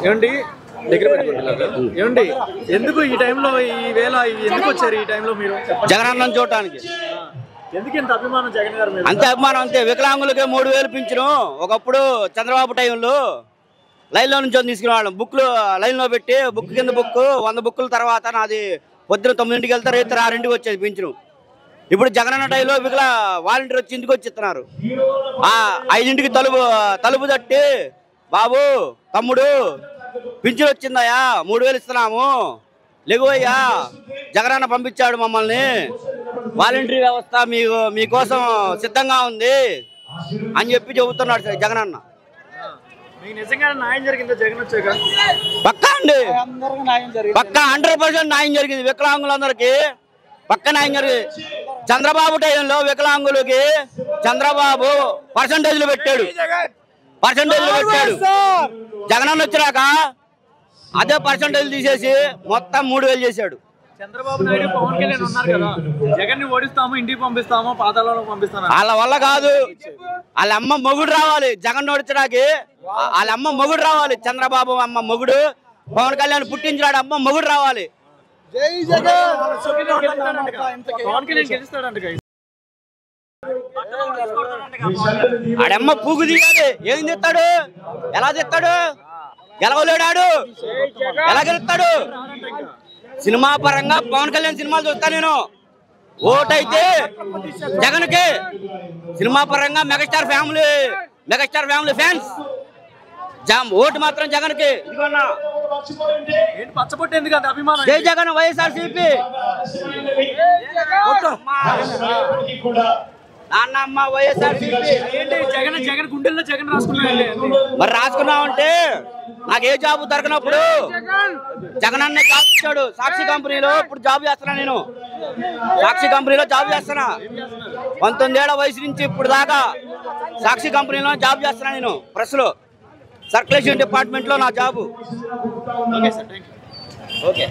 ఏమండి దగ్గర పెట్టుకుంటున్నారు ఏమండి ఎందుకు ఈ టైంలో ఈ వేళ ఎందుకు వచ్చారు ఈ టైంలో మీరు జగనన్నను చూడటానికి? ఎందుకు ఇంత అభిమానం జగన్ గారి మీద? అంతే అభిమానం, అంతే. వికలాంగులకి 3000 పింఛను. ఒకప్పుడు చంద్రబాబు టైంలో లైన్లో నుంచి తీసుకునేవాళ్ళం. బుక్లు లైన్లో పెట్టి బుక్ కింద బుక్ 100 బుక్కుల తర్వాత నాది పొద్దున 9ంటికి వెళ్తే రేపు 6ంటికి వచ్చేది పింఛను. ఇప్పుడు జగనన్న టైంలో వాలంటీర్ వచ్చి ఇంటికి వచ్చి ఇస్తున్నారు. 5ంటికి తలుపు తట్టి, బాబు తమ్ముడు పింఛను వచ్చిందయ్యా, 3000 ఇస్తున్నాము, లేవయ్యా జగనన్న పంపించాడు మమ్మల్ని, వాలంటరీ వ్యవస్థ మీకోసం సిద్ధంగా ఉంది అని చెప్పి చెబుతున్నాడు జగనన్న. మీకు నిజంగా న్యాయం జరిగిందా జగన్ వచ్చాక? పక్కా అండి, పక్కా 100% న్యాయం జరిగింది. వికలాంగులందరికీ పక్క న్యాయం జరిగింది. చంద్రబాబు టైంలో వికలాంగులకి చంద్రబాబు పర్సంటేజ్లు పెట్టాడు. జగనన్న వచ్చినాక అదే పర్సంటేజ్ తీసేసి మొత్తం 3000 చేశాడు. చంద్రబాబు నాయుడు పవన్ కళ్యాణ్ ఉన్నారు కదా, జగన్ ని ఓడిస్తాము, ఇంటికి పంపిస్తాము, పాతాళంలో పంపిస్తాము. వాళ్ళ వల్ల కాదు. వాళ్ళ అమ్మ మొగుడు రావాలి. జగన్ ఓడించడానికి వాళ్ళ అమ్మ మొగుడు రావాలి. చంద్రబాబు అమ్మ మొగుడు, పవన్ కళ్యాణ్ పుట్టించాడు అమ్మ మొగుడు రావాలి. జై జగన్. పవన్ కళ్యాణ్ గెలుస్తాడంట. ఆడమ్మ పూగు తీయాలి. ఏం తెస్తాడు? ఎలా తెస్తాడు? గెలవలేడాడు. ఎలా గెలుస్తాడు? సినిమా పరంగా పవన్ కళ్యాణ్ సినిమాలు చూస్తా నేను. ఓటైతే జగన్కి. సినిమా పరంగా మెగాస్టార్ ఫ్యామిలీ ఫ్యాన్స్. ఓటు మాత్రం జగన్కి. పచ్చబొట్టు ఎందుకు అంత అభిమానం? జై జగన్, వైఎస్ఆర్సీపీ. నాన్నమ్మ వైఎస్ఆర్సీపీ. ఏంటి జగన్ గుండెల్లో జగన్ రాసుకున్నాడు. మరి రాసుకున్నామంటే నాకు ఏ జాబ్ దొరకనప్పుడు జగనన్న జాబ్ ఇచ్చాడు. సాక్షి కంపెనీలో ఇప్పుడు జాబ్ చేస్తున్నా నేను. సాక్షి కంపెనీలో జాబ్ చేస్తున్నా. 19 ఏళ్ల వయసు నుంచి ఇప్పుడు దాకా సాక్షి కంపెనీలో జాబ్ చేస్తున్నా నేను. ప్రెస్లో సర్క్యులేషన్ డిపార్ట్మెంట్లో నా job. Okay sir, thank you. Okay.